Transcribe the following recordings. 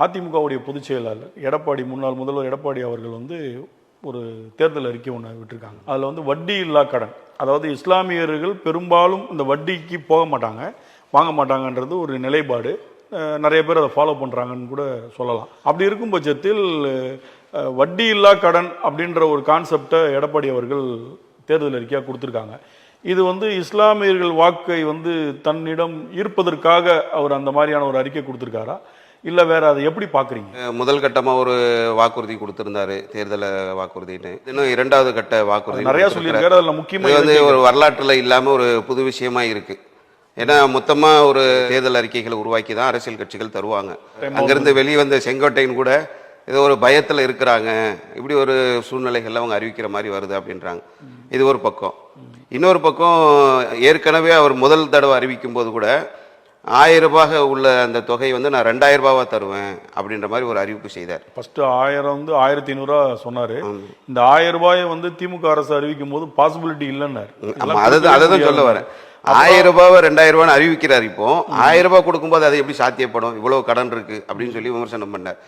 அதிமுகவுடைய பொதுச் செயலாளர் எடப்பாடி, முன்னாள் முதல்வர் எடப்பாடி அவர்கள் வந்து ஒரு தேர்தல் அறிக்கை ஒன்று விட்டுருக்காங்க. அதில் வந்து வட்டி இல்லா கடன், அதாவது இஸ்லாமியர்கள் பெரும்பாலும் இந்த வட்டிக்கு போக மாட்டாங்க, வாங்க மாட்டாங்கன்றது ஒரு நிலைப்பாடு. நிறைய பேர் அதை ஃபாலோ பண்ணுறாங்கன்னு கூட சொல்லலாம். அப்படி இருக்கும் பட்சத்தில் வட்டி இல்லா கடன் அப்படின்ற ஒரு கான்செப்டை எடப்பாடி அவர்கள் தேர்தல் அறிக்கையாக கொடுத்துருக்காங்க. இது வந்து இஸ்லாமியர்கள் வாக்கை வந்து தன்னிடம் ஈர்ப்பதற்காக அவர் அந்த மாதிரியான ஒரு அறிக்கை கொடுத்துருக்காரா, இல்லை வேற அதை எப்படி பார்க்குறீங்க? முதல் கட்டமாக ஒரு வாக்குறுதி கொடுத்திருந்தாரு, தேர்தல் வாக்குறுதின்னு. இன்னும் இரண்டாவது கட்ட வாக்குறுதி நிறைய சொல்லியிருக்காரு. அதில் முக்கியமாக வந்து ஒரு வரலாற்றில் இல்லாமல் ஒரு புது விஷயமா இருக்கு. ஏன்னா மொத்தமாக ஒரு தேர்தல் அறிக்கைகளை உருவாக்கி தான் அரசியல் கட்சிகள் தருவாங்க. அங்கிருந்து வெளியே வந்த செங்கோட்டையன் கூட ஏதோ ஒரு பயத்தில் இருக்கிறாங்க, இப்படி ஒரு சூழ்நிலைகள் அவங்க அறிவிக்கிற மாதிரி வருது அப்படின்றாங்க. இது ஒரு பக்கம். இன்னொரு பக்கம் ஏற்கனவே அவர் முதல் தடவை அறிவிக்கும் போது கூட 1000 ரூபாய் உள்ள அந்த தொகை வந்து நான் 2000 ரூபாவா தருவேன் அப்படின்ற மாதிரி ஒரு அறிவிப்பு செய்தார். ஃபர்ஸ்ட் 1000 வந்து 1500 சொன்னாரு. இந்த 1000 ரூபாயை வந்து திமுக அரசு அறிவிக்கும் போது பாசிபிலிட்டி இல்லைன்னாரு. அதான் சொல்ல வரேன். 1000 ரூபாவை 2000 ரூபான்னு அறிவிக்கிறார். இப்போ 1000 ரூபாய் கொடுக்கும்போது அது எப்படி சாத்தியப்படும், இவ்வளவு கடன் இருக்கு அப்படின்னு சொல்லி விமர்சனம் பண்ணார்.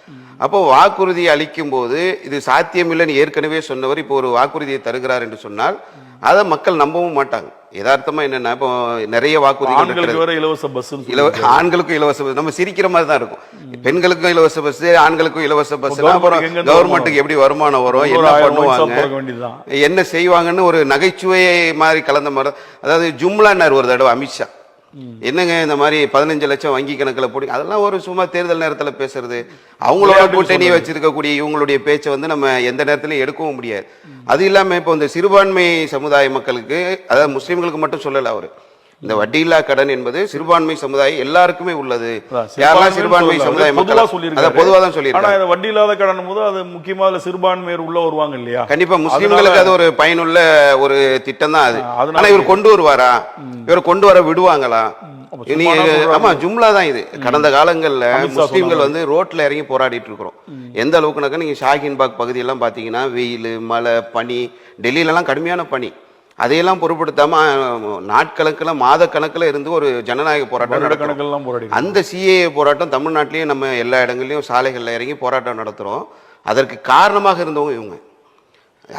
அப்போ வாக்குறுதி அளிக்கும் போது இது சாத்தியம் இல்லைன்னு ஏற்கனவே சொன்னவர் இப்போ ஒரு வாக்குறுதியை தருகிறார் என்று சொன்னால் அதை மக்கள் நம்பவும் மாட்டாங்க. யதார்த்தமா என்னன்னா, இப்போ நிறைய வாக்குறுதிகள் இலவச பஸ், ஆண்களுக்கும் இலவச பஸ், நம்ம சிரிக்கிற மாதிரி தான் இருக்கும். பெண்களுக்கும் இலவச பஸ், ஆண்களுக்கும் இலவச பஸ். அப்புறம் கவர்மெண்ட்டுக்கு எப்படி வருமானம் வரும், என்ன பண்ணுவாங்க, என்ன செய்வாங்கன்னு ஒரு நகைச்சுவை மாதிரி கலந்த மாதிரி. அதாவது ஜும்லான்னார் ஒரு தடவை அமித்ஷா, என்னங்க இந்த மாதிரி 15 லட்சம் வங்கி கணக்கில் போடி, அதெல்லாம் ஒரு சும்மா தேர்தல் நேரத்தில் பேசுறது. அவங்களோட கூட்டணியை வச்சிருக்கக்கூடிய இவங்களுடைய பேச்சை வந்து நம்ம எந்த நேரத்திலையும் எடுக்கவும் முடியாது. அது இல்லாமல் இப்போ இந்த சிறுபான்மை சமுதாய மக்களுக்கு, அதாவது முஸ்லீம்களுக்கு மட்டும் சொல்லல அவரு, இந்த வட்டியில்லா கடன் என்பது சிறுபான்மை சமுதாயம் எல்லாருக்குமே உள்ளது. யாரெல்லாம் சிறுபான்மை சமுதாய மக்கள் பொதுவாக தான் சொல்லியிருக்காங்க. வட்டி இல்லாத கடன் போது அது முக்கியமா சிறுபான்மையர் உள்ள வருவாங்க இல்லையா? கண்டிப்பா முஸ்லீம்களுக்கு அது ஒரு பயனுள்ள ஒரு திட்டம் தான் அது. ஆனா இவர் கொண்டு வருவாரா, இவர் கொண்டு வர விடுவாங்களா? ஆமா, ஜும்லா தான் இது. கடந்த காலங்கள்ல முஸ்லீம்கள் வந்து ரோட்ல இறங்கி போராடிட்டு இருக்கிறோம். எந்த அளவுக்குனாக்கா நீங்க ஷாஹின்பாக் பகுதியெல்லாம் பாத்தீங்கன்னா வெயில், மழை, பனி, டெல்லியில எல்லாம் கடுமையான பனி, அதையெல்லாம் பொருட்படுத்தாம நாட்கணக்கில் மாத கணக்கில் இருந்து ஒரு ஜனநாயக போராட்டம். அந்த சிஏஏ போராட்டம் தமிழ்நாட்டிலேயே நம்ம எல்லா இடங்கள்லையும் சாலைகளில் இறங்கி போராட்டம் நடத்துகிறோம். அதற்கு காரணமாக இருந்தவங்க இவங்க.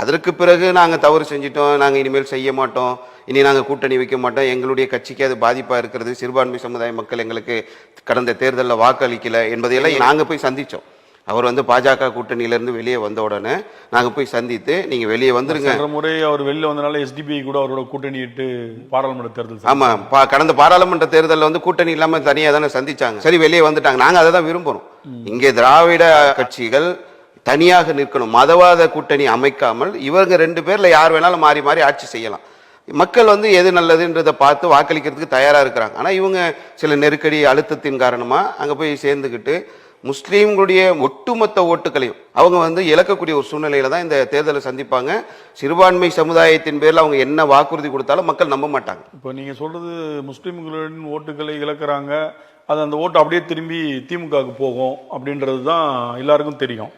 அதற்கு பிறகு நாங்கள் தவறு செஞ்சிட்டோம், நாங்கள் இனிமேல் செய்ய மாட்டோம், இனி நாங்கள் கூட்டணி வைக்க மாட்டோம், எங்களுடைய கட்சிக்கு அது பாதிப்பாக இருக்கிறது, சிறுபான்மை சமுதாய மக்கள் எங்களுக்கு கடந்த தேர்தலில் வாக்களிக்கல என்பதையெல்லாம் நாங்கள் போய் சந்தித்தோம். அவர் வந்து பாஜக கூட்டணியிலிருந்து வெளியே வந்த உடனே நாங்கள் போய் சந்தித்து, நீங்கள் வெளியே வந்துருங்க. முறை அவர் வெளியே வந்தனால எஸ்டிபிஐ கூட அவரோட கூட்டணியிட்டு பாராளுமன்ற தேர்தல், ஆமாம், கடந்த பாராளுமன்ற தேர்தலில் வந்து கூட்டணி இல்லாமல் தனியாக தானே சந்திச்சாங்க. சரி, வெளியே வந்துட்டாங்க. நாங்கள் அதை தான் விரும்புகிறோம். இங்கே திராவிட கட்சிகள் தனியாக நிற்கணும், மதவாத கூட்டணி அமைக்காமல் இவங்க 2 பேர்ல யார் வேணாலும் மாறி மாறி ஆட்சி செய்யலாம். மக்கள் வந்து எது நல்லதுன்றதை பார்த்து வாக்களிக்கிறதுக்கு தயாராக இருக்கிறாங்க. ஆனால் இவங்க சில நெருக்கடி அழுத்தத்தின் காரணமாக அங்கே போய் சேர்ந்துக்கிட்டு முஸ்லீம்களுடைய ஒட்டுமொத்த ஓட்டுகளையும் அவங்க வந்து இழக்கக்கூடிய ஒரு சூழ்நிலையில தான் இந்த தேர்தலை சந்திப்பாங்க. சிறுபான்மை சமுதாயத்தின் பேரில் அவங்க என்ன வாக்குறுதி கொடுத்தாலும் மக்கள் நம்ப மாட்டாங்க. இப்போ நீங்கள் சொல்றது முஸ்லீம்களின் ஓட்டுகளை இழக்கிறாங்க, அது அந்த ஓட்டு அப்படியே திரும்பி திமுகவுக்கு போகும் அப்படின்றது தான் எல்லாருக்கும் தெரியும்.